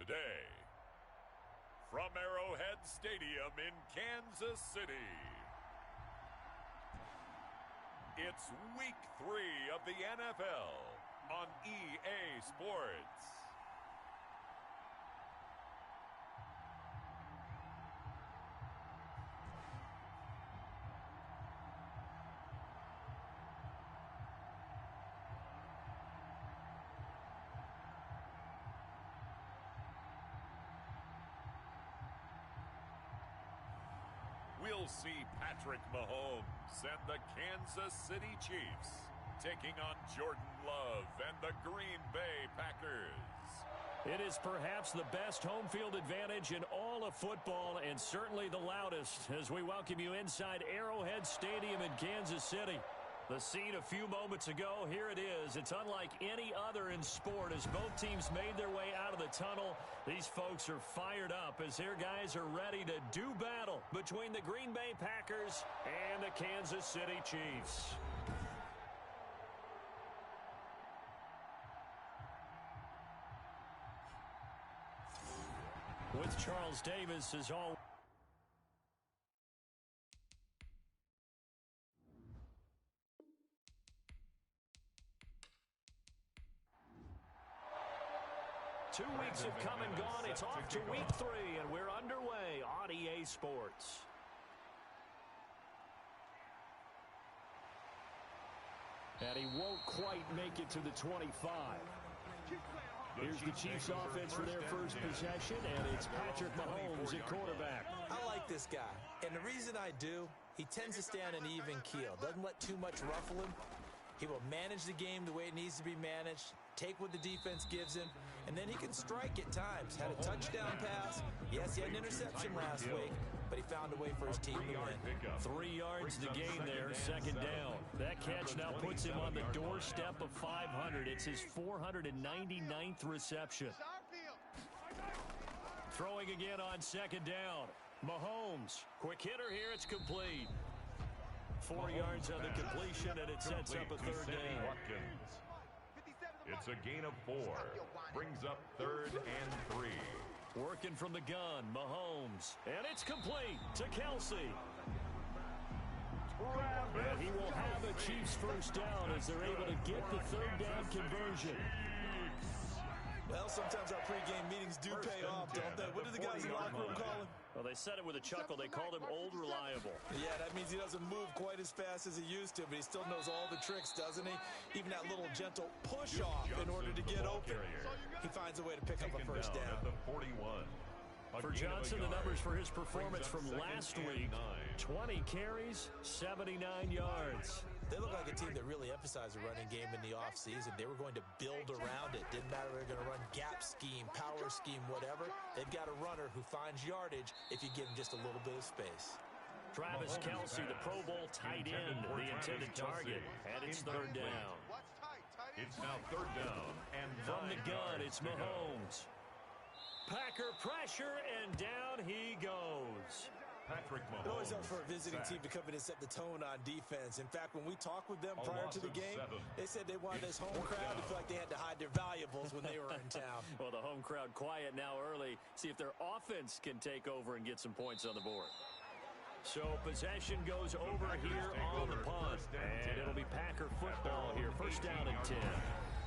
today. From Arrowhead Stadium in Kansas City, it's Week 3 of the NFL on EA Sports. We'll see Patrick Mahomes and the Kansas City Chiefs taking on Jordan Love and the Green Bay Packers. It is perhaps the best home field advantage in all of football, and certainly the loudest, as we welcome you inside Arrowhead Stadium in Kansas City. The scene a few moments ago, here it is. It's unlike any other in sport as both teams made their way out of the tunnel. These folks are fired up as their guys are ready to do battle between the Green Bay Packers and the Kansas City Chiefs. With Charles Davis as always. Two weeks have come and gone. It's off to Week 3, and we're underway on EA Sports. And he won't quite make it to the 25. Here's the Chiefs offense for their first possession, and it's Patrick Mahomes at quarterback. I like this guy, and the reason I do, he tends to stay on an even keel. Doesn't let too much ruffle him. He will manage the game the way it needs to be managed, take what the defense gives him, and then he can strike at times. Had a touchdown pass. Yes, he had an interception last week, but he found a way for his team to win. 3 yards to gain there, second down. That catch now puts him on the doorstep of 500. It's his 499th reception. Throwing again on second down. Mahomes, quick hitter here, it's complete. 4 yards on the completion, and it sets up a third down. It's a gain of 4. Brings up 3rd and 3. Working from the gun, Mahomes. And it's complete to Kelsey. And he will have a Chiefs first down as they're able to get the third down conversion. Well, sometimes our pregame meetings do pay off, don't they? What do the guys in the locker room call him? Well, they said it with a chuckle. They called him Old Reliable. Yeah, that means he doesn't move quite as fast as he used to, but he still knows all the tricks, doesn't he? Even that little gentle push-off in order to get open. He finds a way to pick up a first down. At the 41. For Johnson, the numbers for his performance from last week, 20 carries, 79 yards. They look like a team that really emphasized the running game in the offseason. They were going to build around it. Didn't matter if they were going to run gap scheme, power scheme, whatever. They've got a runner who finds yardage if you give him just a little bit of space. Travis Kelsey, the Pro Bowl tight end, the intended target, and it's third down. It's now third down. And from the gun, it's Mahomes. Packer pressure, and down he goes. Patrick Mahomes. It always helps for a visiting team to come in and set the tone on defense. In fact, when we talked with them prior to the game, they said they wanted this home crowd to feel like they had to hide their valuables when they were in town. Well, the home crowd quiet now early. See if their offense can take over and get some points on the board. So possession goes over here on the punt, and it'll be Packer football here. First down and 10.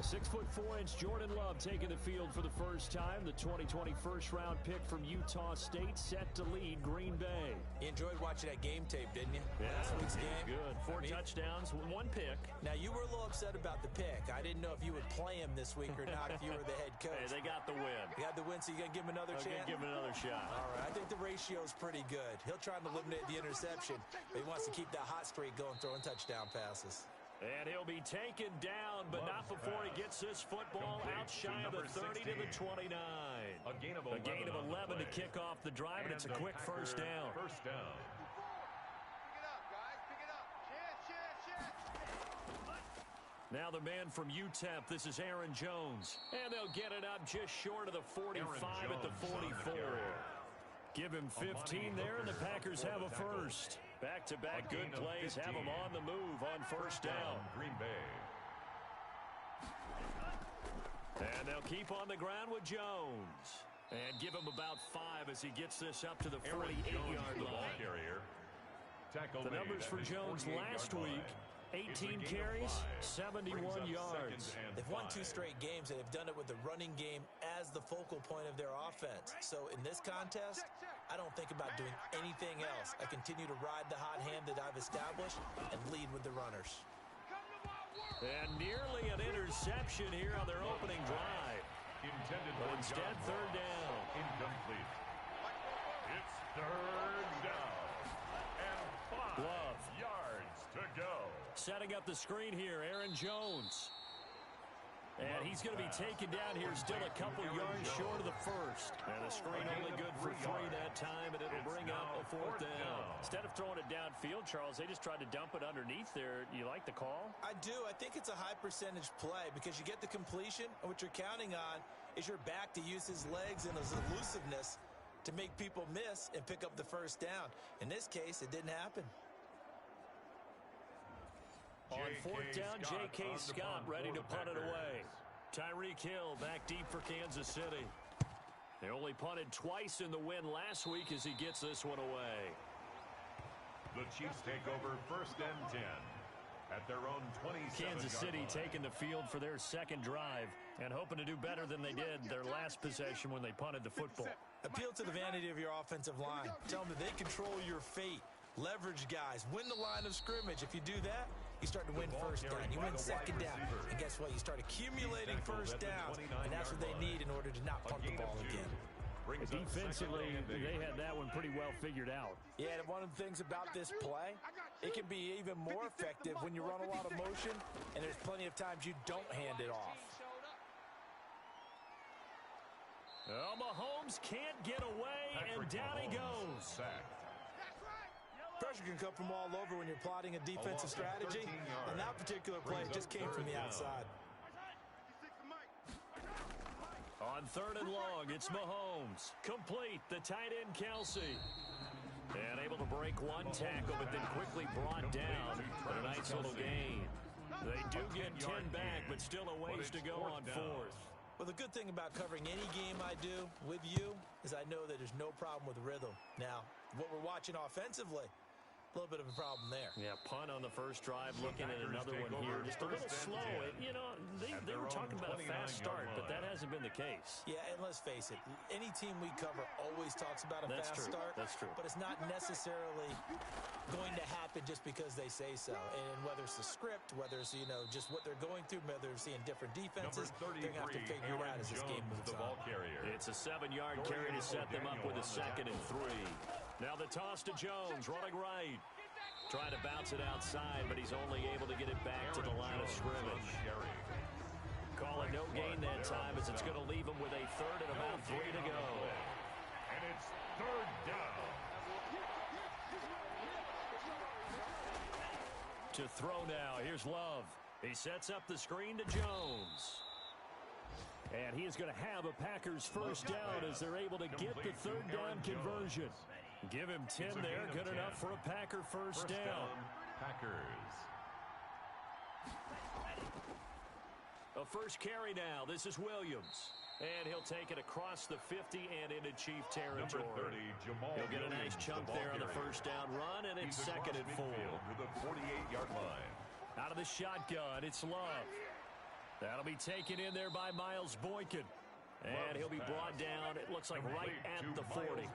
6'4" Jordan Love taking the field for the first time. The 2020 first-round pick from Utah State set to lead Green Bay. You enjoyed watching that game tape, didn't you? Yeah, last week's game. Good. 4 touchdowns, 1 pick. Now, you were a little upset about the pick. I didn't know if you would play him this week or not if you were the head coach. Hey, they got the win. They got the win, so you're going to give him another chance? Give him another shot. All right, I think the ratio's pretty good. He'll try and eliminate the interception, but he wants to keep that hot streak going, throwing touchdown passes. And he'll be taken down, but not before he gets this football out shy of the 30 to the 29. A gain of 11 to kick off the drive, and it's a quick first down. First down. Pick it up, guys. Pick it up. Chance. Now the man from UTEP, this is Aaron Jones. And they'll get it up just short of the 45 at the 44. Give him 15 there, and the Packers have a first. Back-to-back good plays have them on the move on first down. Green Bay. And they'll keep on the ground with Jones. And give him about 5 as he gets this up to the 48-yard line. The numbers for Jones last week, 18 carries, 71 yards. They've won 2 straight games, and they've done it with the running game as the focal point of their offense. So in this contest, I don't think about doing anything else. I continue to ride the hot hand that I've established and lead with the runners. And nearly an interception here on their opening drive. But instead, third down. Incomplete. It's third down. And 5 yards to go. Setting up the screen here, Aaron Jones. And he's going to be taken down here, still a couple yards short of the first. And the screen only good for 3 that time, and it'll bring up a 4th down. Instead of throwing it downfield, Charles, they just tried to dump it underneath there. You like the call? I do. I think it's a high percentage play because you get the completion, and what you're counting on is your back to use his legs and his elusiveness to make people miss and pick up the first down. In this case, it didn't happen. On 4th down, J.K. Scott ready to punt it away. Tyreek Hill back deep for Kansas City. They only punted twice in the win last week as he gets this one away. The Chiefs take over 1st and 10 at their own 27-yard Kansas City line. taking the field for their second drive and hoping to do better than they did their last possession when they punted the football. Appeal to the vanity of your offensive line. Tell them that they control your fate. Leverage guys. Win the line of scrimmage. If you do that, you start to win first down. You win second down. And guess what? You start accumulating first downs. And that's what they need in order to not punt the ball again. Defensively, they had that one pretty well figured out. Yeah, and one of the things about this play, it can be even more effective when you run a lot of motion, and there's plenty of times you don't hand it off. Oh, Mahomes can't get away, and down he goes. Pressure can come from all over when you're plotting a defensive strategy, and that particular play just came from the outside. On 3rd and long, it's Mahomes. Complete, the tight end Kelsey. And able to break one tackle, but then quickly brought down for a nice little gain. They do get 10 back, but still a ways to go on 4th. Well, the good thing about covering any game I do with you is I know that there's no problem with rhythm. Now, what we're watching offensively, a little bit of a problem there. Yeah, punt on the first drive, looking at another one here. Just a little slow. They were talking about a fast start, but that hasn't been the case. Yeah, and let's face it, any team we cover always talks about a fast start. That's true. But it's not necessarily going to happen just because they say so. And whether it's the script, whether it's, just what they're going through, whether they're seeing different defenses, they're going to have to figure it out as this game moves on. It's a 7-yard carry to set them up with a 2nd and 3. Now the toss to Jones, running right. Trying to bounce it outside, but he's only able to get it back to the line of scrimmage. Call it no gain that time as it's going to leave him with a 3rd and about 3 to go. And it's 3rd down. To throw now, here's Love. He sets up the screen to Jones. And he is going to have a Packers first down as they're able to get the 3rd down conversion. Give him 10 there, good enough for a Packer first down. Packers. A first carry now. This is Williams. And he'll take it across the 50 and into Chief territory. Number 30, Jamal He'll get a nice Williams, chunk there on the first down run, and it's 2nd and 4. To the 48-yard line. Out of the shotgun, it's Love. That'll be taken in there by Miles Boykin. And he'll be brought down, it looks like right at the 40.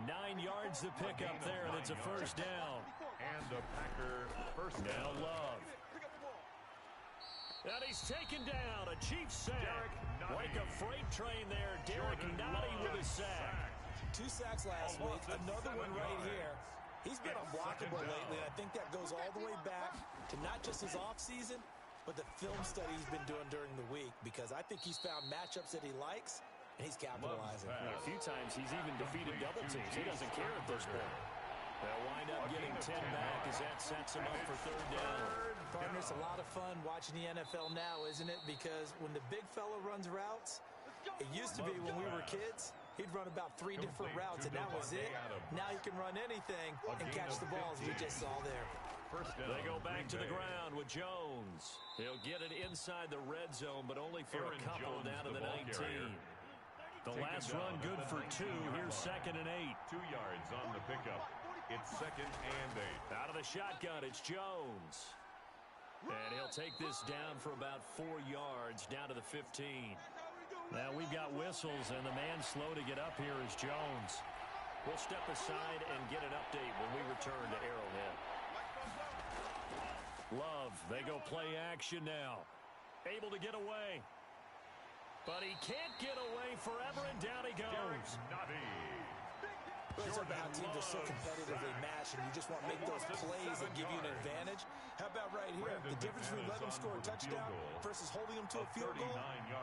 9 yards to pick up there, and it's a first down. And the Packer first down. Now Love. And he's taken down, a Chiefs sack. Like a freight train there, Derek Nottie with a sack. 2 sacks last week, another one right here. He's been unblockable lately, and I think that goes all the way back to not just his offseason, but the film study he's been doing during the week, because I think he's found matchups that he likes, and he's capitalizing. A few times he's even defeated double teams. He doesn't care at this point. They'll wind up getting 10 back as that sets him up for 3rd down. Partner, it's a lot of fun watching the NFL now, isn't it? Because when the big fella runs routes, it used to be when we were kids, he'd run about 3 different routes, and that was it. Now he can run anything and catch the balls we just saw there. They go back to the ground with Jones. He'll get it inside the red zone, but only for a couple down to the 19. The last run good for 2. Here's 2nd and 8. 2 yards on the pickup. It's 2nd and 8. Out of the shotgun, it's Jones. And he'll take this down for about 4 yards, down to the 15. Now we've got whistles, and the man slow to get up here is Jones. We'll step aside and get an update when we return to Arrowhead. Love, they go play action now. Able to get away. But he can't get away forever, and down he goes. It's about how teams are so competitively matched, and you just want to make those plays that give you an advantage. How about right here? The difference between letting them score a touchdown versus holding them to a field goal,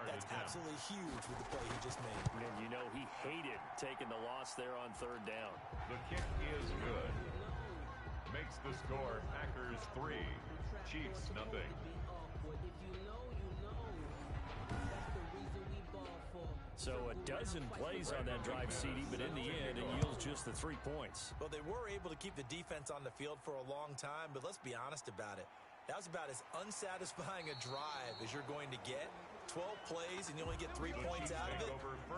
that's absolutely huge with the play he just made. And you know he hated taking the loss there on 3rd down. The kick is good. Makes the score Packers 3, Chiefs nothing. So a dozen plays on that drive, CD, but in the end, it yields just the 3 points. Well, they were able to keep the defense on the field for a long time, but let's be honest about it. That was about as unsatisfying a drive as you're going to get. 12 plays, and you only get 3 points out of it.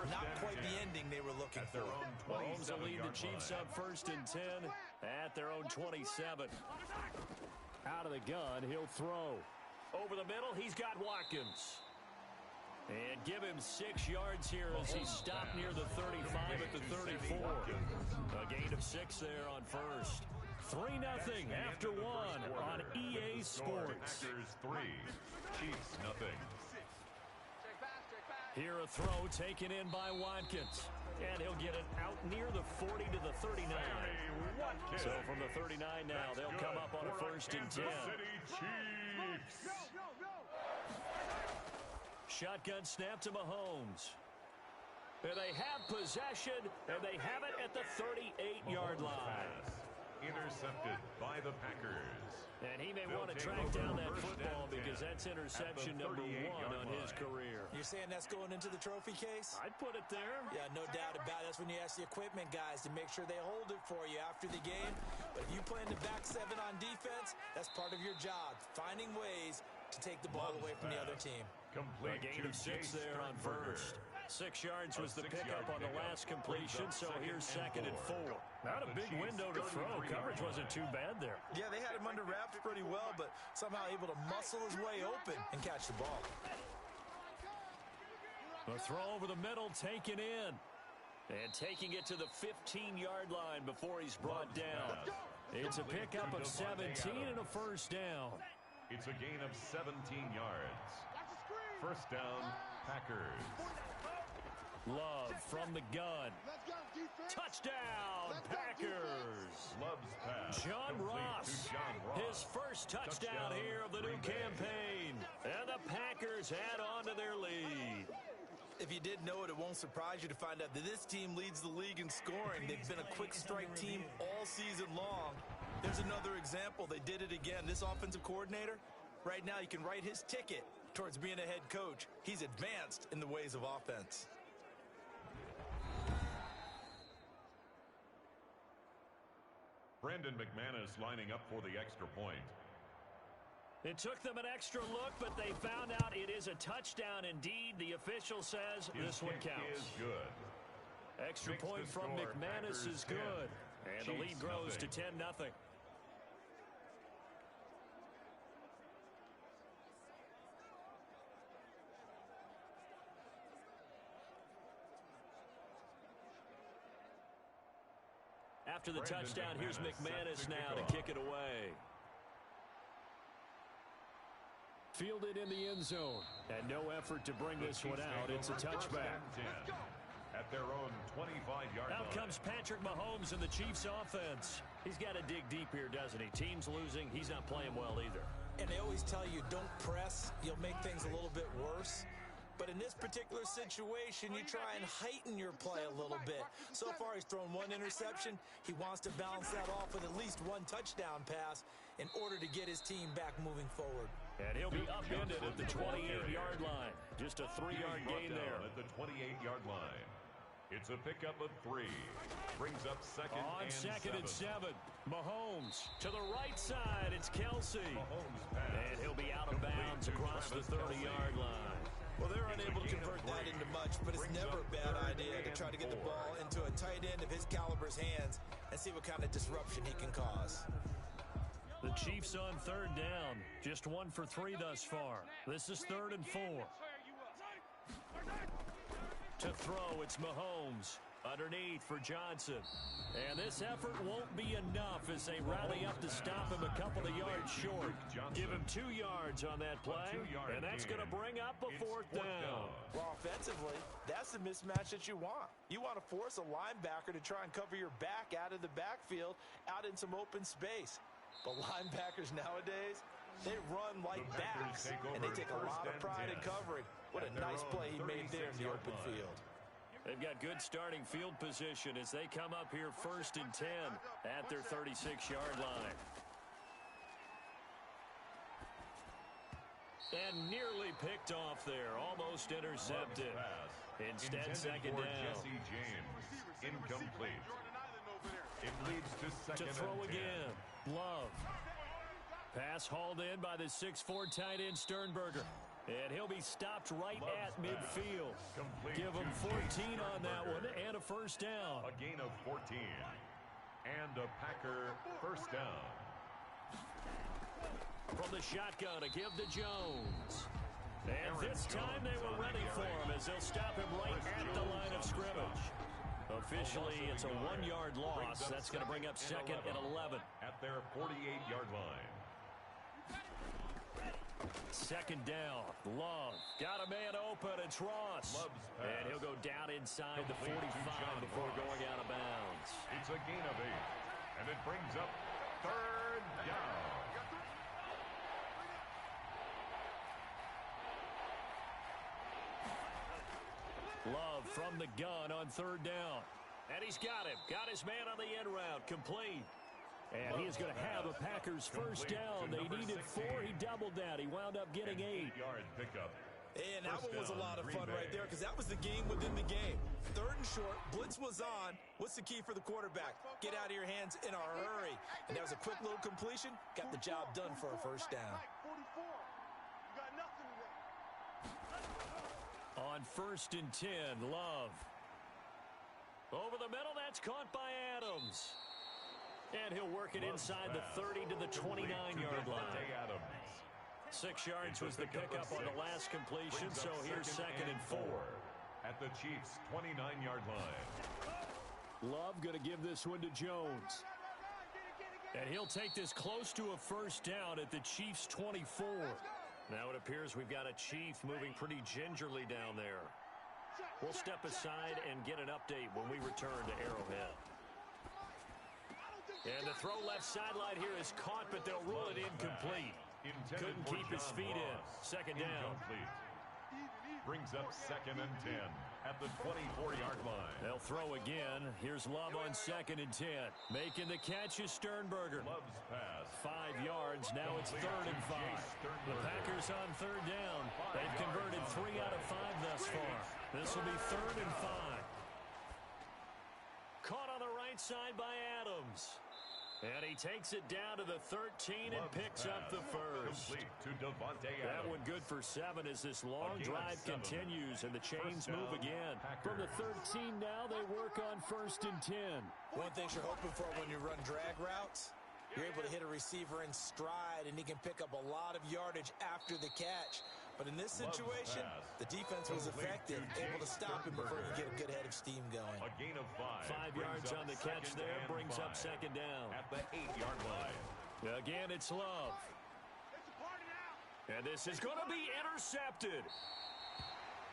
Not quite the ending they were looking for. Mahomes will lead the Chiefs up 1st and 10 at their own 27. Out of the gun, he'll throw. Over the middle, he's got Watkins. And give him 6 yards here as he stopped near the 35 at the 34. A gain of 6 there on 1st. 3-0 after 1 on EA Sports. Packers 3, Chiefs nothing. Here a throw taken in by Watkins. And he'll get it out near the 40 to the 39. So from the 39 now, they'll come up on a 1st and 10. Shotgun snap to Mahomes. And they have possession, and they have it at the 38-yard line. Intercepted by the Packers. And he may want to track down that football because that's interception number 1 on his career. You're saying that's going into the trophy case? I'd put it there. Yeah, no doubt about it. That's when you ask the equipment guys to make sure they hold it for you after the game. But if you play in the back 7 on defense, that's part of your job, finding ways to take the ball away from the other team. A gain of 6 there on 1st. 6 yards was the pickup on the last completion, so here's 2nd and 4. Not a big window to throw. Coverage wasn't too bad there. Yeah, they had him under wraps pretty well, but somehow able to muscle his way open and catch the ball. The throw over the middle taken in. And taking it to the 15-yard line before he's brought down. It's a pickup of 17 and a 1st down. It's a gain of 17 yards. 1st down, Packers. Love from the gun. Touchdown, Packers. Love's pass. John Ross. His first touchdown here of the new campaign. And the Packers add on to their lead. If you didn't know it, it won't surprise you to find out that this team leads the league in scoring. They've been a quick strike team all season long. There's another example. They did it again. This offensive coordinator, right now you can write his ticket towards being a head coach. He's advanced in the ways of offense. Brandon McManus lining up for the extra point. It took them an extra look, but they found out it is a touchdown indeed. The official says this one counts. Is good. Extra point from McManus is good. And the lead grows to 10-0. After the touchdown, here's McManus now to kick it away. Fielded in the end zone. And no effort to bring this one out. It's a touchback. At their own 25-yard line. Out comes Patrick Mahomes in the Chiefs offense. He's got to dig deep here, doesn't he? Team's losing. He's not playing well either. And they always tell you, don't press. You'll make things a little bit worse. But in this particular situation, you try and heighten your play a little bit. So far, he's thrown 1 interception. He wants to balance that off with at least 1 touchdown pass in order to get his team back moving forward. And he'll be upended at the 28-yard line. Just a 3-yard gain there. At the 28-yard line. It's a pickup of 3. Brings up second and 7. Mahomes to the right side. It's Kelsey. Mahomes pass. And he'll be out of bounds across the 30-yard line. Well, they're unable to convert that into much, but it's never a bad idea to try to get the ball into a tight end of his caliber's hands and see what kind of disruption he can cause. The Chiefs on third down. Just 1 for 3 thus far. This is 3rd and 4. To throw, it's Mahomes. Underneath for Johnson. And this effort won't be enough as they rally up to stop him a couple of yards short. Give him 2 yards on that play, and that's going to bring up a 4th down. Well, offensively, that's the mismatch that you want. You want to force a linebacker to try and cover your back out of the backfield, out in some open space. But linebackers nowadays, they run like backs, and they take a lot of pride in covering. What a nice play he made there in the open field. They've got good starting field position as they come up here 1st and 10 at their 36-yard line. And nearly picked off there, almost intercepted. Instead, 2nd down. Jesse James, incomplete. It leads to 2nd To throw and 10. again, Love. Pass hauled in by the 6'4" tight end Sternberger. And he'll be stopped right at midfield. Give him 14 on that one and a 1st down. A gain of 14. And a Packer 1st down. From the shotgun to give to Jones. And this time they were ready for him as they'll stop him right at the line of scrimmage. Officially, it's a 1-yard loss. That's going to bring up 2nd and 11. At their 48-yard line. 2nd down. Love. Got a man open. It's Ross. And he'll go down inside the 45 before going out of bounds. It's a gain of 8. And it brings up 3rd down. Love from the gun on 3rd down. And he's got him. Got his man on the end route. Complete. And he is going to have a Packers 1st down. They needed 4. He doubled that. He wound up getting 8. 8-yard pickup. And that one was a lot of fun right there because that was the game within the game. 3rd and short. Blitz was on. What's the key for the quarterback? Get out of your hands in a hurry. And that was a quick little completion. Got the job done for a 1st down. On 1st and 10, Love. Over the middle, that's caught by Adams. And he'll work it inside the 30 to the 29-yard line. 6 yards was the pickup on the last completion, so here's 2nd and 4. At the Chiefs' 29-yard line. Love going to give this one to Jones. And he'll take this close to a 1st down at the Chiefs' 24. Now it appears we've got a Chief moving pretty gingerly down there. We'll step aside and get an update when we return to Arrowhead. And the throw left sideline here is caught, but they'll rule it incomplete. Couldn't keep his feet in. 2nd down. Brings up 2nd and 10 at the 24-yard line. They'll throw again. Here's Love on 2nd and 10. Making the catch is Sternberger. Love's pass. 5 yards. Now it's 3rd and 5. The Packers on 3rd down. They've converted 3 out of 5 thus far. This will be 3rd and 5. Caught on the right side by Adams. And he takes it down to the 13 and picks up the 1st. That one good for 7 as this long drive continues and the chains move again. From the 13 now, they work on 1st and 10. One thing you're hoping for when you run drag routes, you're able to hit a receiver in stride and he can pick up a lot of yardage after the catch. But in this situation, the defense was effective, able to stop him before he could get a good head of steam going. A gain of 5. 5 yards on the catch there, brings up 2nd down. At the 8-yard line. Again, it's Love. And this is going to be intercepted.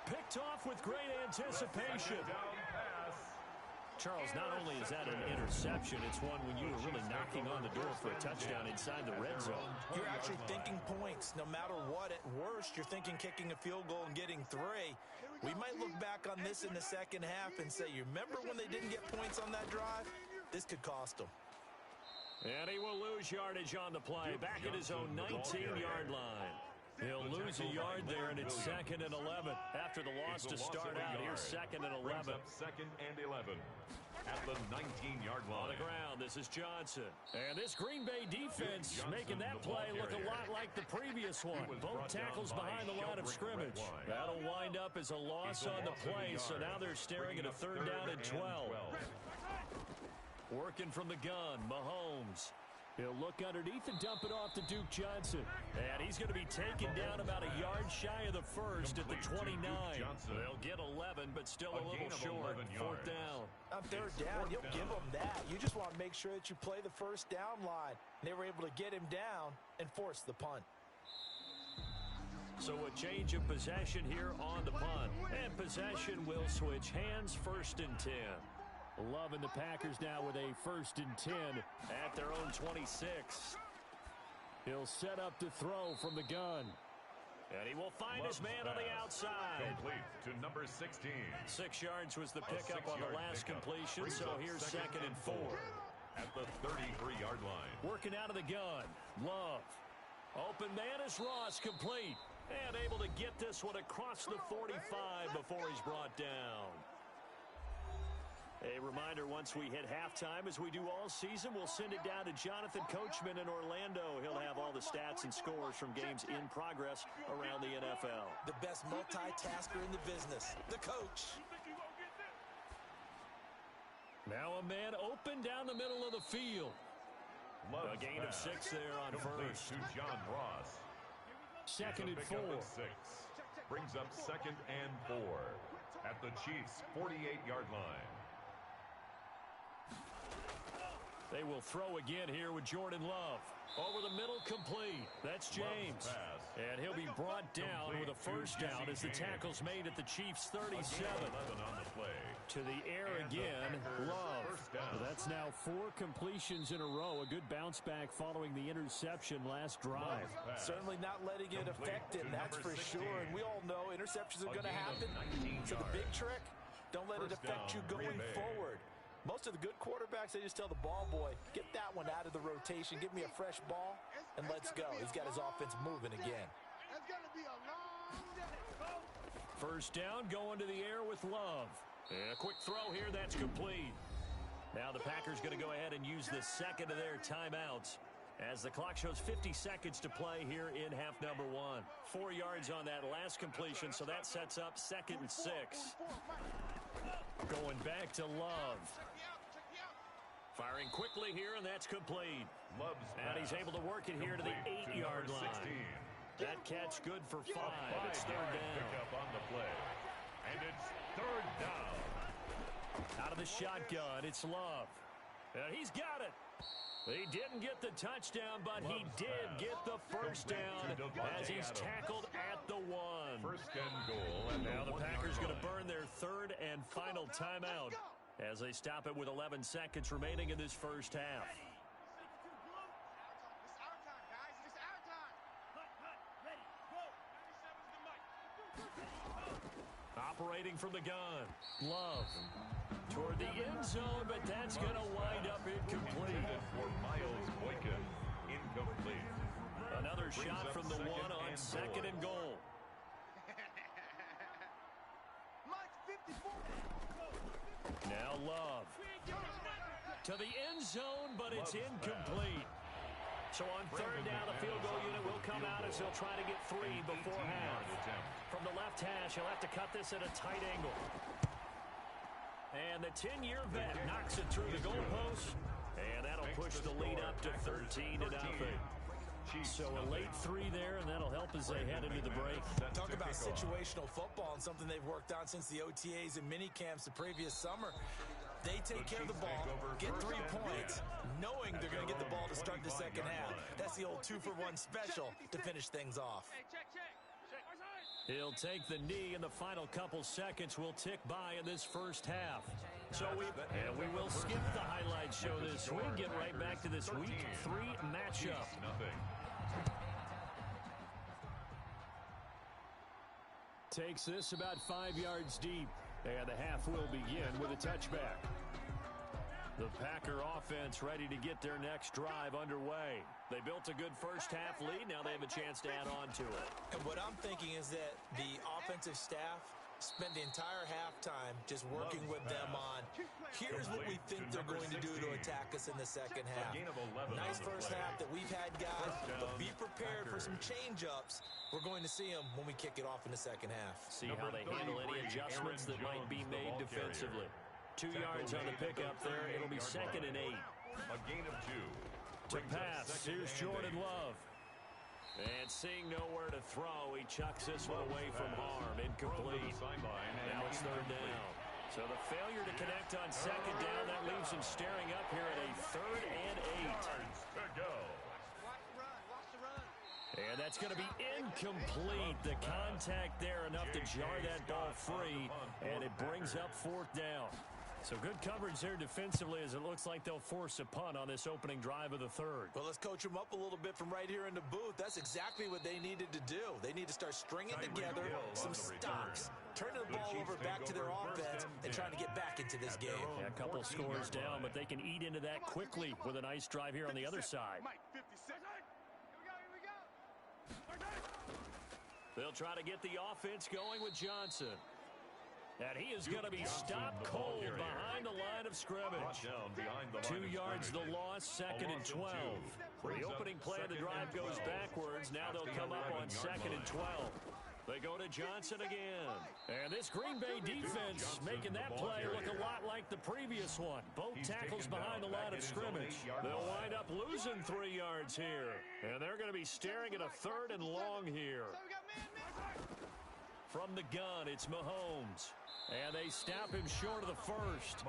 Picked off with great anticipation. Charles, not only is that an interception, it's one when you were really knocking on the door for a touchdown inside the red zone. You're actually thinking points. No matter what, at worst, you're thinking kicking a field goal and getting 3. We might look back on this in the 2nd half and say, you remember when they didn't get points on that drive? This could cost them. And he will lose yardage on the play, back at his own 19-yard line. He'll lose a yard there, and it's 2nd and 11. After the loss to start out, here's 2nd and 11. 2nd and 11 at the 19-yard line. On the ground, this is Johnson. And this Green Bay defense making that play look a lot like the previous one. Both tackles behind the line of scrimmage. That'll wind up as a loss on the play, so now they're staring at a 3rd down and 12. Working from the gun, Mahomes. He'll look underneath and dump it off to Duke Johnson. And he's going to be taken down about a yard shy of the first at the 29. They'll get 11, but still a little short. 4th down. On 3rd down, you'll give them that. You just want to make sure that you play the first down line. They were able to get him down and force the punt. So a change of possession here on the punt. And possession will switch hands, 1st and 10. Love and the Packers now with a 1st and 10 at their own 26. He'll set up to throw from the gun. And he will find his man on the outside. Complete to number 16. 6 yards was the pickup on the last completion, so here's 2nd and 4. At the 33-yard line. Working out of the gun. Love. Open man is Ross, complete. And able to get this one across the 45 before he's brought down. A reminder, once we hit halftime, as we do all season, we'll send it down to Jonathan Coachman in Orlando. He'll have all the stats and scores from games in progress around the NFL. The best multitasker in the business, the coach. Now a man open down the middle of the field. A gain of 6 there on first. To John Ross. 2nd and 4. Brings up 2nd and 4 at the Chiefs' 48-yard line. They will throw again here with Jordan Love. Over the middle, complete. That's James. And he'll be brought down with a 1st down as the tackle's made at the Chiefs' 37. To the air again, Love. That's now 4 completions in a row. A good bounce back following the interception last drive. Certainly not letting it affect him, that's for sure. And we all know interceptions are going to happen. So the big trick, don't let it affect you going forward. Most of the good quarterbacks, they just tell the ball boy, get that one out of the rotation, give me a fresh ball, and let's go. He's got his offense moving again. That's going to be a long day. 1st down, going to the air with Love. And a quick throw here, that's complete. Now the Packers going to go ahead and use the 2nd of their timeouts as the clock shows 50 seconds to play here in half number 1. 4 yards on that last completion, so that sets up 2nd and 6. Going back to Love. Firing quickly here, and that's complete. And he's able to work it here to the 8-yard line. That catch good for 5. It's 3rd down. Pick up on the play. And it's 3rd down. Out of the shotgun, it's Love. And he's got it. He didn't get the touchdown, but he did get the 1st down as he's tackled at the 1. 1st and goal. And now the Packers going to burn their 3rd and final timeout as they stop it with 11 seconds remaining in this 1st half. Operating from the gun. Love. Toward the end zone, but that's going to wind up incomplete. For Miles Boykin. Incomplete. Another shot from the 1 on 2nd and goal. Now Love. To the end zone, but it's incomplete. So on 3rd down, the field goal unit will come out as they'll try to get 3 before half. From the left hash, he'll have to cut this at a tight angle. And the 10-year vet knocks it through the goalpost. And that'll push the lead up to 13-0. So a late 3 there, and that'll help as they head into the break. Talk about situational football and something they've worked on since the OTAs and mini camps the previous summer. They take care of the ball, get 3 points, knowing they're going to get the ball to start the 2nd half. That's the old 2-for-1 special to finish things off. He'll take the knee, and the final couple seconds will tick by in this 1st half. So we will skip the highlight show this week. Get right back to this Week 3 matchup. Takes this about 5 yards deep, and the half will begin with a touchback. The Packer offense ready to get their next drive underway. They built a good first-half lead. Now they have a chance to add on to it. And what I'm thinking is that the offensive staff spent the entire halftime just working with them on, here's what we think they're going to do to attack us in the second half. Nice first half that we've had, guys, but be prepared for some change-ups. We're going to see them when we kick it off in the second half. See how they handle any adjustments that might be made defensively. 2 yards on the pickup there. It'll be 2nd and 8. A gain of 2. To pass, here's Jordan Love. And seeing nowhere to throw, he chucks this one away from harm. Incomplete. Now it's 3rd down. So the failure to connect on 2nd down, that leaves him staring up here at a 3rd and 8. And that's going to be incomplete. The contact there enough to jar that ball free, and it brings up 4th down. So good coverage there defensively as it looks like they'll force a punt on this opening drive of the 3rd. Well, let's coach them up a little bit from right here in the booth. That's exactly what they needed to do. They need to start stringing together some stops, turning the ball over back to their offense, and trying to get back into this game. Yeah, a couple scores down, but they can eat into that quickly with a nice drive here on the other side. They'll try to get the offense going with Johnson. And he is going to be stopped cold behind the line of scrimmage. 2 yards the loss, 2nd and 12. The opening play of the drive goes backwards. Now they'll come up on 2nd and 12. They go to Johnson again. And this Green Bay defense making that play look a lot like the previous one. Both tackles behind the line of scrimmage. They'll wind up losing 3 yards here. And they're going to be staring at a 3rd and long here. From the gun, it's Mahomes. And they stop him short of the 1st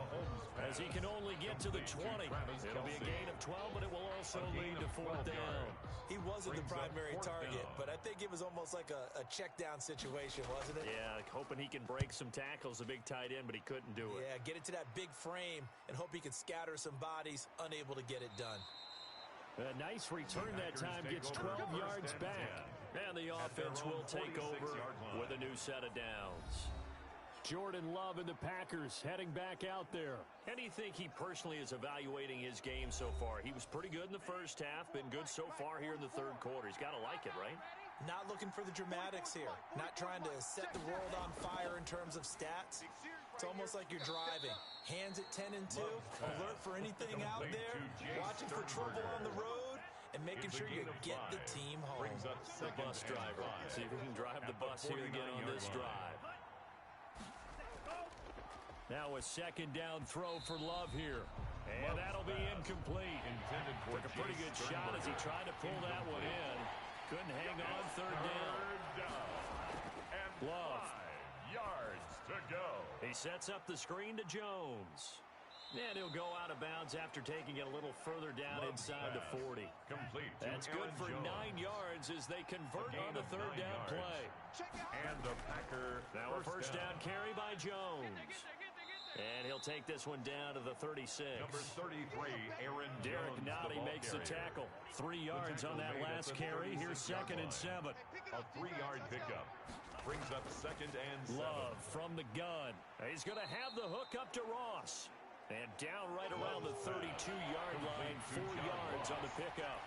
as he can only get to the 20. It'll be a gain of 12, but it will also lead to 4th down. He wasn't the primary target, but I think it was almost like a check down situation, wasn't it? Yeah, hoping he can break some tackles, a big tight end, but he couldn't do it. Yeah, get it to that big frame and hope he can scatter some bodies, unable to get it done. A nice return that time, gets 12 yards back. And the offense will take over with a new set of downs. Jordan Love and the Packers heading back out there. And do you think he personally is evaluating his game so far? He was pretty good in the first half, been good so far here in the 3rd quarter. He's got to like it, right? Not looking for the dramatics here. Not trying to set the world on fire in terms of stats. It's almost like you're driving. Hands at 10 and 2, alert for anything out there, watching for trouble on the road, and making sure you get the team home. The bus driver. See if we can drive the bus here again on this drive. Now a 2nd down throw for Love here. And that'll be incomplete. Took a pretty good shot as he tried to pull that one in. Couldn't hang on 3rd down. Love. 5 yards to go. He sets up the screen to Jones. And he'll go out of bounds after taking it a little further down inside the 40. That's good for 9 yards as they convert on the 3rd down play. And the Packer now a first down carry by Jones. And he'll take this one down to the 36. Number 33, Aaron Derek Jones, Notty makes the tackle. 3 yards on that last carry. Here's 2nd and 7. A 3-yard pickup. Brings up 2nd and 7. Love from the gun. He's going to have the hook up to Ross. And down right around the 32-yard line. 4 yards on the pickup.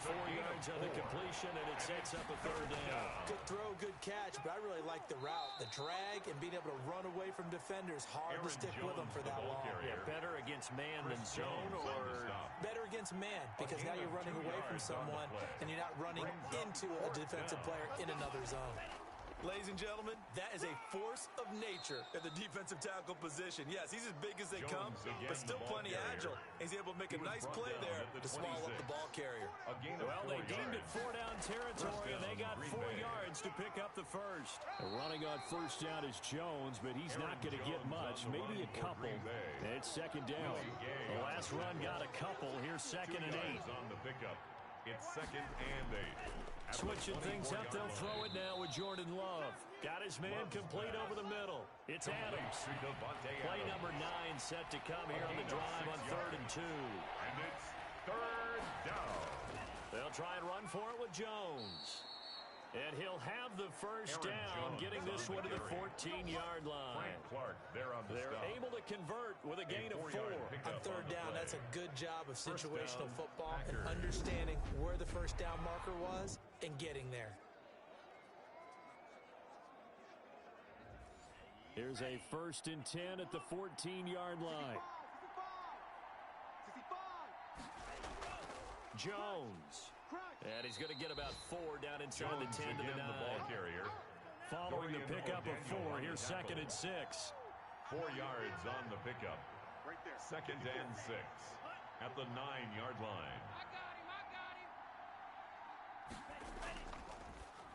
4 yards on the completion, and it sets up a 3rd down. Good throw, good catch, but I really like the route. The drag and being able to run away from defenders. Hard to stick with them for that long. Yeah, better against man than zone, or better against man, because now you're running away from someone and you're not running into a defensive player in another zone. Ladies and gentlemen, that is a force of nature at the defensive tackle position. Yes, he's as big as they come, but still plenty agile. He's able to make a nice play there to swallow up the ball carrier. Well, they deemed it 4-down territory, and they got 4 yards to pick up the 1st. Running on 1st down is Jones, but he's not going to get much, maybe a couple. And it's 2nd down. The last run got a couple. Here's 2nd and 8. On the pickup. It's 2nd and 8. Switching things up, they'll throw it now with Jordan Love. Got his man complete over the middle. It's Adams. Play number 9 set to come here on the drive on 3rd and 2. And it's 3rd down. They'll try and run for it with Jones. And he'll have the first down, getting this one to the 14-yard line. They're able to convert with a gain of 4. On third down, that's a good job of situational football and understanding where the first down marker was and getting there. Here's a 1st and 10 at the 14-yard line. Jones. And he's going to get about 4 down inside the 10 to the 9. Following the pickup of 4, here's 2nd and 6. 4 yards on the pickup. 2nd and 6 at the 9-yard line.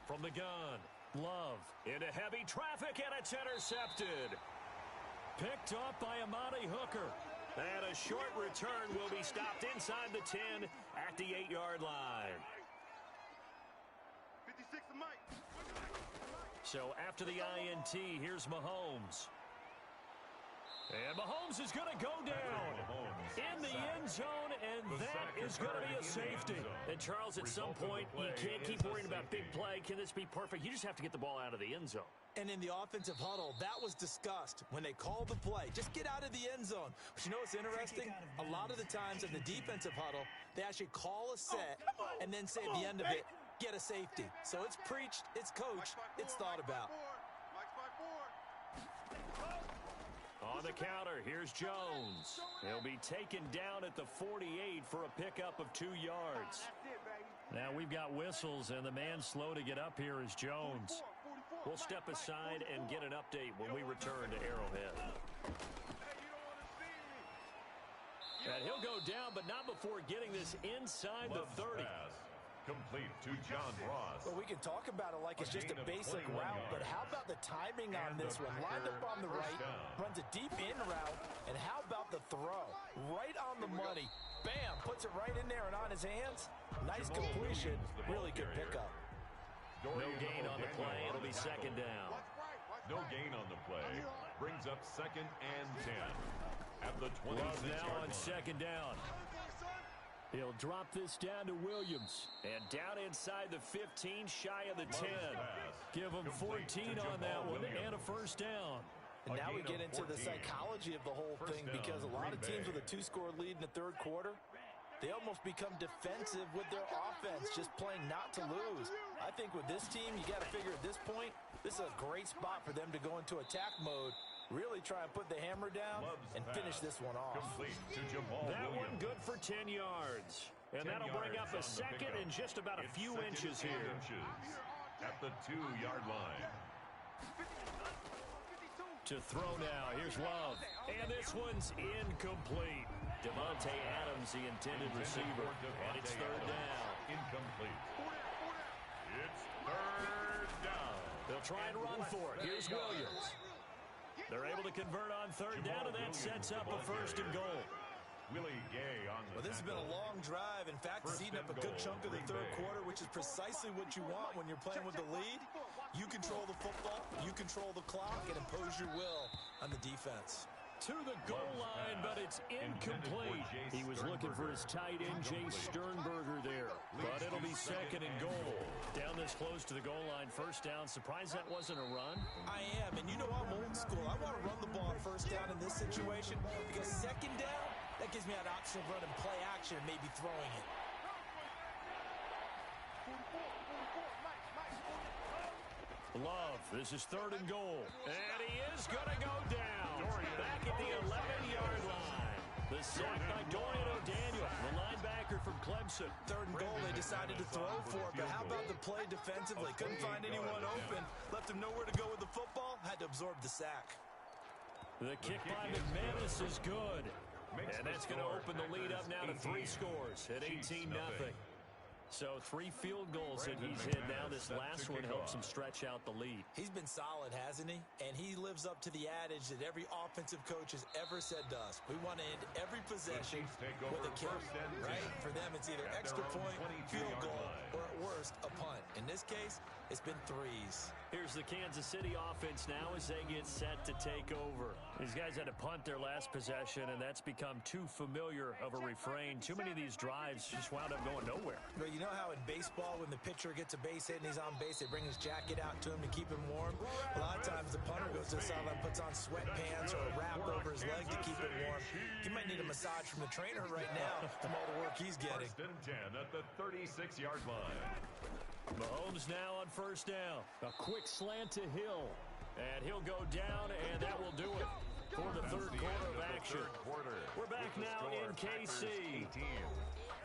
From the gun, Love into heavy traffic, and it's intercepted. Picked up by Amani Hooker. And a short return will be stopped inside the 10 at the 8-yard line. So after the INT, here's Mahomes. And Mahomes is going to go down in the end zone, and that is going to be a safety. And Charles, at some point, you can't keep worrying about big play. Can this be perfect? You just have to get the ball out of the end zone. And in the offensive huddle, that was discussed when they called the play. Just get out of the end zone. But you know what's interesting? A lot of the times in the defensive huddle, they actually call a set and then say at the end of it, get a safety. So it's preached, it's coached, it's thought about. On the counter, here's Jones. He'll be taken down at the 48 for a pickup of 2 yards. Now we've got whistles, and the man slow to get up here is Jones. We'll step aside and get an update when we return to Arrowhead. And he'll go down, but not before getting this inside the 30. Complete to John Ross. Well, we can talk about it like it's just a basic route, but how about the timing on this one? Lined up on the right, runs a deep in route, and how about the throw? Right on the money. Bam, puts it right in there and on his hands. Nice completion, really good pickup. No gain on the play, it'll be 2nd down. No gain on the play, brings up 2nd and 10 at the 26-yard line. Now on 2nd down. He'll drop this down to Williams. And down inside the 15, shy of the 10. Give him 14 on that one and a first down. And now we get into the psychology of the whole thing, because a lot of teams with a 2-score lead in the third quarter, they almost become defensive with their offense, just playing not to lose. I think with this team, you got to figure at this point, this is a great spot for them to go into attack mode, really try and put the hammer down and finish this one off. That one good for 10 yards. And that'll bring up a 2nd and just about a few inches here. At the 2-yard line. To throw now, here's Love. And this one's incomplete. Devontae Adams, the intended receiver. And it's 3rd down. Incomplete. It's 3rd down. They'll try and run for it. Here's Williams. They're able to convert on 3rd down, and that sets up a 1st and goal. Willie Gay on the Well, this has been a long drive. In fact, it's eaten up a good chunk of the third quarter, which is precisely what you want when you're playing with the lead. You control the football, you control the clock, and impose your will on the defense. To the goal line, but it's incomplete. He was looking for his tight end, Jay Sternberger there. But it'll be 2nd and goal. Down this close to the goal line, 1st down. Surprised that wasn't a run? I am, and you know I'm old school. I want to run the ball on 1st down in this situation, because 2nd down, that gives me an option of running play action and maybe throwing it. Love, this is 3rd and goal. And he is going to go down. Back at the 11-yard line. The sack by Dorian O'Daniel, the linebacker from Clemson. 3rd and goal, they decided to throw for it, but how about the play defensively? Couldn't find anyone open. Left him nowhere to go with the football. Had to absorb the sack. The kick by McManus is good. And that's going to open the lead up now to 3 scores at 18-0. So 3 field goals that he's hit now. This last one helps him stretch out the lead. He's been solid, hasn't he? And he lives up to the adage that every offensive coach has ever said to us. We want to end every possession with a kick, right? For them, it's either extra point, field goal, or at worst, a punt. In this case, it's been 3s. Here's the Kansas City offense now as they get set to take over. These guys had to punt their last possession, and that's become too familiar of a refrain. Too many of these drives just wound up going nowhere. Well, you know how in baseball, when the pitcher gets a base hit and he's on base, they bring his jacket out to him to keep him warm? A lot of times the punter goes to the sideline, puts on sweatpants or a wrap over his leg to keep it warm. He might need a massage from the trainer right now from all the work he's getting. 1st and 10 at the 36-yard line. Mahomes now on first down. A quick slant to Hill. And he'll go down, and that will do it for the third quarter of action. We're back now in KC.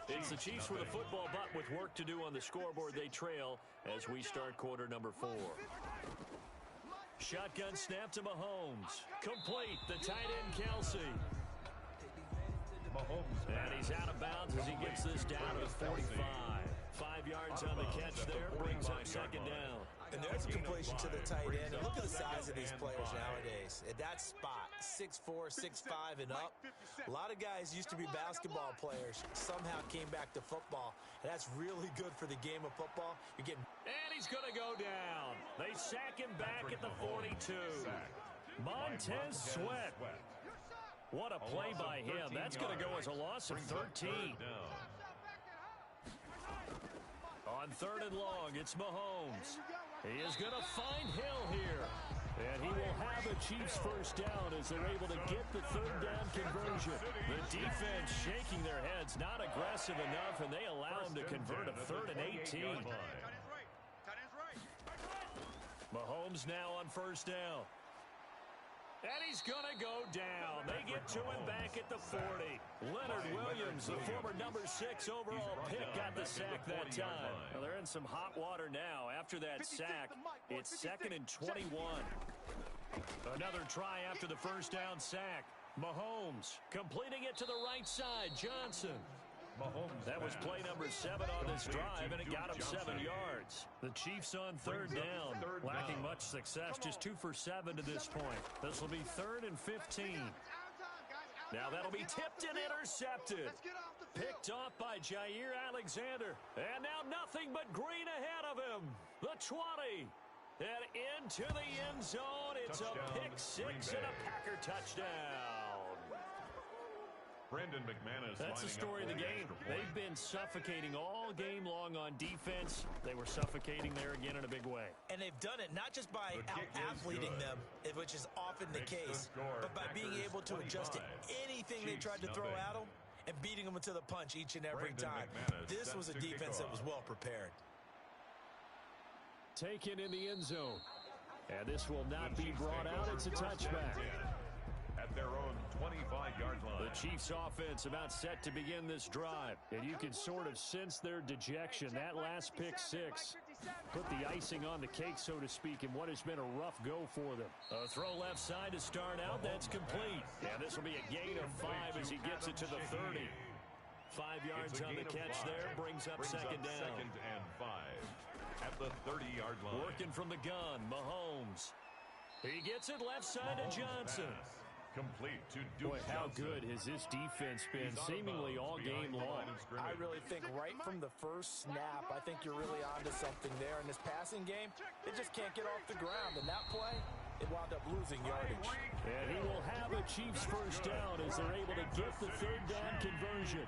It's the Chiefs with a football, but with work to do on the scoreboard, they trail as we start quarter number 4. Shotgun snap to Mahomes. Complete. The tight end, Kelsey. And he's out of bounds as he gets this down to the 45. 5 yards on the catch there. Brings up second down. And there's a completion to the tight end. And look at the size of these players nowadays. At that spot, 6'4", 6'5", and up. A lot of guys used to be basketball players, somehow came back to football. And that's really good for the game of football. You're getting... And he's going to go down. They sack him back at the 42. Montez Sweat. What a play by him. That's going to go as a loss of 13. On 3rd and long, it's Mahomes. He is going to find Hill here. And he will have a Chiefs first down as they're able to get the 3rd down conversion. The defense shaking their heads, not aggressive enough, and they allow him to convert a 3rd and 18. Mahomes now on first down. And he's going to go down. They get to him back at the 40. Leonard Williams, the former number 6 overall pick, got the sack that time. Well, they're in some hot water now. After that sack, it's 2nd and 21. Another try after the first down sack. Mahomes completing it to the right side. Johnson. That was play number 7 on this drive, and it got him 7 yards. The Chiefs on 3rd down, lacking much success, just 2 for 7 to this point. This will be 3rd and 15. Now that'll be tipped and intercepted. Picked off by Jair Alexander. And now nothing but green ahead of him. The 20. And into the end zone. It's a pick 6 and a Packer touchdown. Brandon McManus. That's the story of the game. They've been suffocating all game long on defense. They were suffocating there again in a big way. And they've done it not just by out-athleting them, which is often the case, but by being able to adjust to anything they tried to throw at them and beating them to the punch each and every time. This was a defense that was well prepared. Taken in the end zone. And this will not be brought out. It's a touchback. At their own 25-yard line. The Chiefs offense about set to begin this drive. And you can sort of sense their dejection. That last pick 6 put the icing on the cake, so to speak, in what has been a rough go for them. A throw left side to start out. That's complete. And this will be a gain of 5 as he gets it to the 30. 5 yards on the catch there. Brings up second down. 2nd and 5 at the 30-yard line. Working from the gun, Mahomes. He gets it left side to Johnson. Complete to Duke. Boy, how good has this defense been seemingly all game long? I really think right from the first snap, I think you're really onto something there. In this passing game, they just can't get off the ground. And that play, it wound up losing yardage. And he will have a Chiefs first down as they're able to get the 3rd down conversion.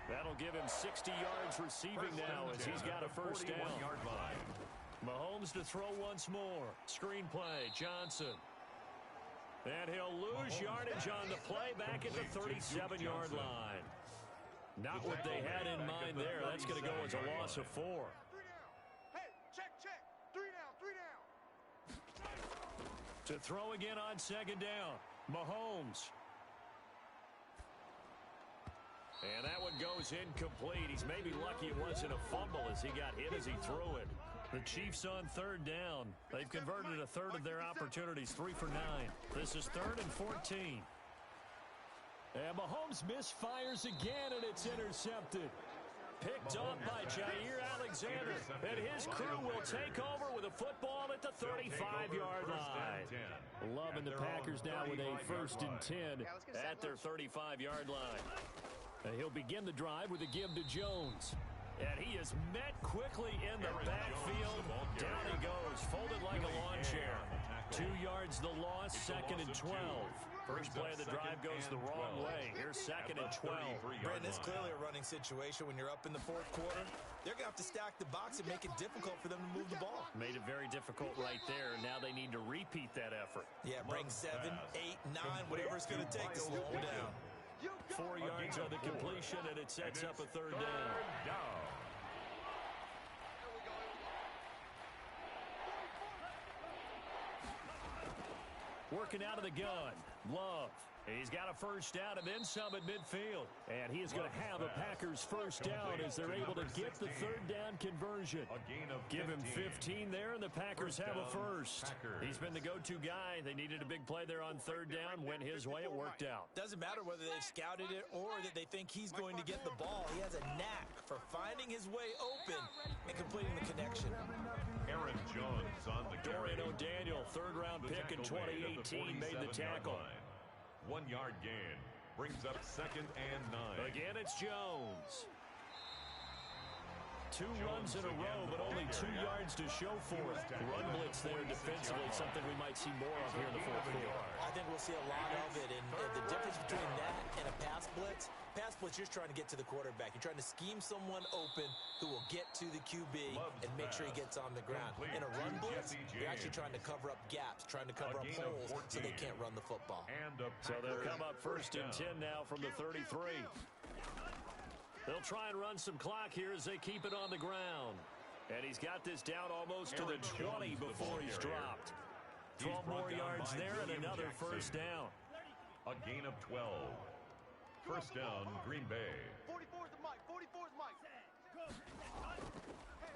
That'll give him 60 yards receiving now as he's got a first down. Mahomes to throw once more. Screen play, Johnson. And he'll lose yardage on the play back at the 37-yard line. Not what they had in mind there. That's going to go as a loss of 4. Hey, check. 3 down. To throw again on second down. Mahomes. And that one goes incomplete. He's maybe lucky it wasn't a fumble as he got hit as he threw it. The Chiefs on 3rd down. They've converted a third of their opportunities, 3 for 9. This is 3rd and 14. And Mahomes misfires again, and it's intercepted. Picked off by Jair Alexander. And his crew will take over with a football at the 35-yard line. Loving the Packers now with a 1st and 10 at their 35-yard line. And he'll begin the drive with a give to Jones. And he is met quickly in the backfield. Down he goes, folded like a lawn chair. 2 yards the loss, 2nd and 12. First play of the drive goes the wrong way. Here's 2nd and 12. Brandon, it's clearly a running situation when you're up in the 4th quarter. They're going to have to stack the box and make it difficult for them to move the ball. Made it very difficult right there. Now they need to repeat that effort. Yeah, bring 7, 8, 9, whatever it's going to take to slow them down. 4 yards on the completion, and it sets up a 3rd down. Working out of the gun, Love. He's got a first down and then some at midfield. And he is going to have a Packers first down as they're able to get the 3rd down conversion. Give him 15 there, and the Packers have a first. He's been the go-to guy. They needed a big play there on 3rd down. Went his way. It worked out. Doesn't matter whether they've scouted it or that they think he's going to get the ball. He has a knack for finding his way open and completing the connection. Aaron Jones on the carry. Dorian O'Daniel, 3rd-round pick in 2018, made the tackle. 1 yard gain brings up 2nd and 9. Again, it's Jones. 2 runs in a row, but only 2 yards to show for it. Run blitz there defensively, something we might see more of here in the 4th quarter. I think we'll see a lot of it, and the difference between that and a pass blitz, you're just trying to get to the quarterback. You're trying to scheme someone open who will get to the QB and make sure he gets on the ground. In a run blitz, you're actually trying to cover up gaps, trying to cover up holes so they can't run the football. So they'll come up 1st and 10 now from the 33. They'll try and run some clock here as they keep it on the ground. And he's got this down almost to the 20 before he's dropped. 12 more yards there and another first down. A gain of 12. First down, Green Bay. 44's the mic. 44's mic.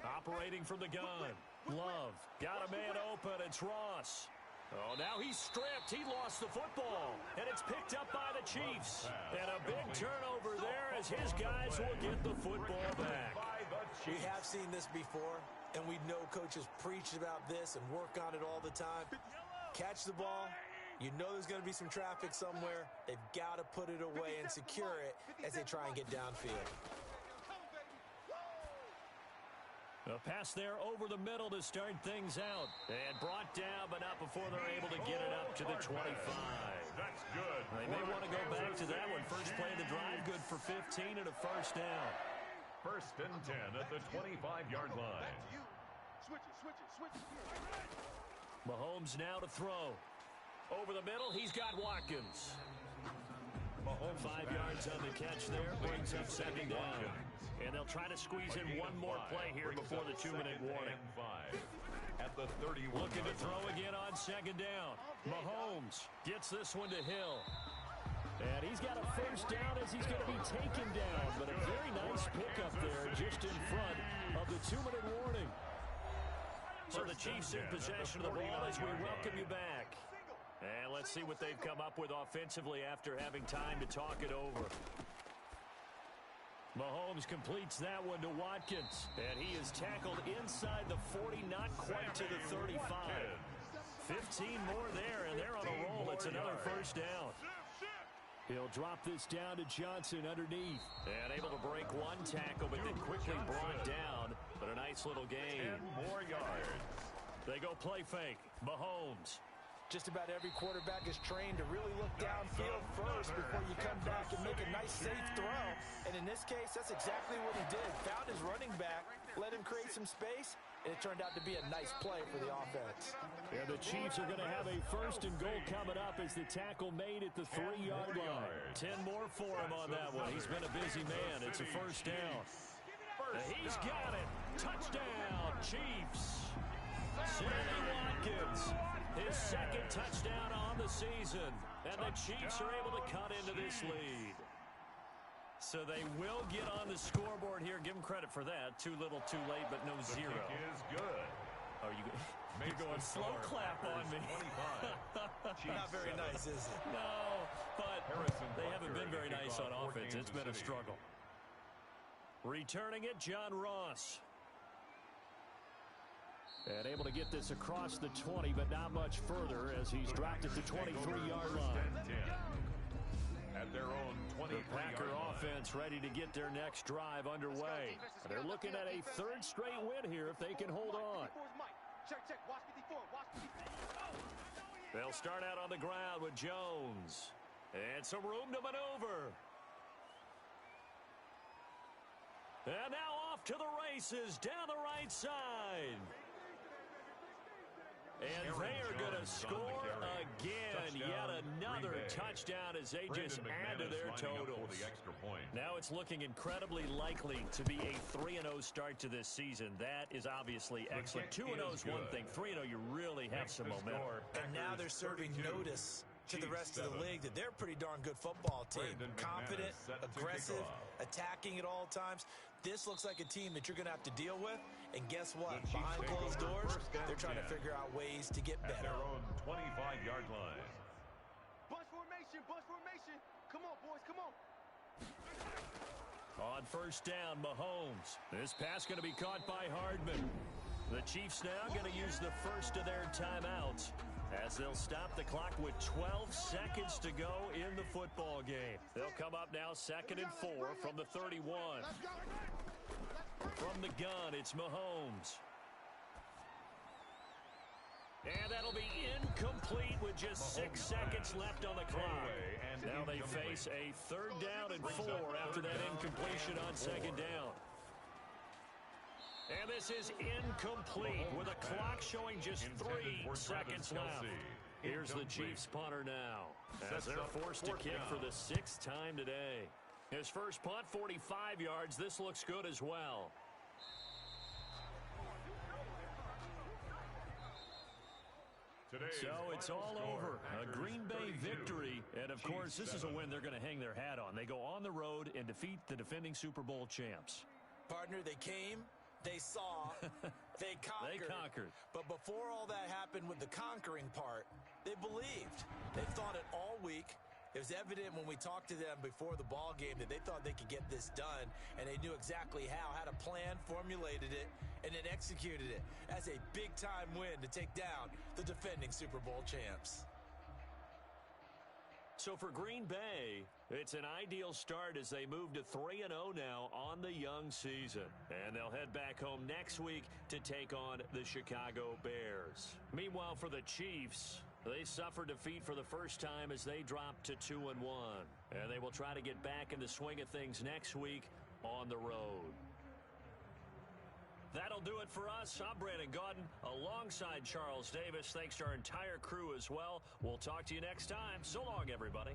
Operating from the gun. Love. Got a man open. It's Ross. Oh, now he's stripped. He lost the football. And it's picked up by the Chiefs. And a big turnover there as his guys will get the football back. We have seen this before, and we know coaches preach about this and work on it all the time. Catch the ball. You know there's going to be some traffic somewhere. They've got to put it away and secure it as they try and get downfield. A pass there over the middle to start things out. And brought down, but not before they're able to get it up to the 25. That's good. They may want to go back to that one. First play of the drive, good for 15 and a first down. 1st and 10 at the 25-yard line. Switch it. Mahomes now to throw. Over the middle, he's got Watkins. 5 yards on the catch there, brings up 2nd down. And they'll try to squeeze in one more play here before the 2-minute warning. At the 31. Looking to throw again on 2nd down. Mahomes gets this one to Hill. And he's got a first down as he's going to be taken down. But a very nice pickup there just in front of the 2-minute warning. So the Chiefs in possession of the ball as we welcome you back. And let's see what they've come up with offensively after having time to talk it over. Mahomes completes that one to Watkins. And he is tackled inside the 40, not quite to the 35. 15 more there, and they're on a roll. It's another first down. He'll drop this down to Johnson underneath. And able to break one tackle, but then quickly brought down. But a nice little gain. 10 more yards. They go play fake. Mahomes. Just about every quarterback is trained to really look downfield first before you come back and make a nice, safe throw. And in this case, that's exactly what he did. Found his running back, let him create some space, and it turned out to be a nice play for the offense. And the Chiefs are going to have a 1st and goal coming up as the tackle made at the 3-yard line. 10 more for him on that one. He's been a busy man. It's a first down. He's got it. Touchdown, Chiefs. Sammy Watkins. His 2nd touchdown on the season. And the Chiefs are able to cut into this lead. So they will get on the scoreboard here. Give them credit for that. Too little, too late, but no zero. The kick is good. Oh, you're going slow clap on me. Not very nice, is it? No, but they haven't been very nice on offense. It's been a struggle. Returning it, John Ross. And able to get this across the 20, but not much further as he's dropped at the 23-yard line. at their own 23-yard The Packer line. offense ready to get their next drive underway. They're looking at a third straight win here if they can hold on. They'll start out on the ground with Jones. And some room to maneuver. And now off to the races down the right side. And they are going to score again. Yet another touchdown as they just add to their totals. Now it's looking incredibly likely to be a 3-0 start to this season. That is obviously excellent. 2-0 is one thing. 3-0, you really have some momentum. And now they're serving notice to the rest of the league that they're a pretty darn good football team. Confident, aggressive, attacking at all times. This looks like a team that you're going to have to deal with. And guess what? Behind closed doors, they're trying to figure out ways to get better. At their own 25-yard line. Bunch formation. Come on, boys, come on. On first down, Mahomes. This pass going to be caught by Hardman. The Chiefs now going to use the first of their timeouts as they'll stop the clock with 12 seconds to go in the football game. They'll come up now 2nd and 4 from the 31. From the gun, it's Mahomes. And that'll be incomplete with just 6 seconds left on the clock. Now they face a 3rd down and 4 after that incompletion on 2nd down. And this is incomplete with a clock showing just 3 seconds left. Here's the Chiefs punter now as they're forced to kick for the 6th time today. His first punt, 45 yards. This looks good as well. So it's all over. A Green Bay victory. And, of course, this is a win they're going to hang their hat on. They go on the road and defeat the defending Super Bowl champs. Partner, they came, they saw, they conquered. They conquered. But before all that happened with the conquering part, they believed. They thought it all week. It was evident when we talked to them before the ball game that they thought they could get this done, and they knew exactly how, had a plan, formulated it, and then executed it. That's a big-time win to take down the defending Super Bowl champs. So for Green Bay, it's an ideal start as they move to 3-0 now on the young season. And they'll head back home next week to take on the Chicago Bears. Meanwhile, for the Chiefs, they suffered defeat for the first time as they dropped to 2-1. And they will try to get back in the swing of things next week on the road. That'll do it for us. I'm Brandon Gaudin alongside Charles Davis. Thanks to our entire crew as well. We'll talk to you next time. So long, everybody.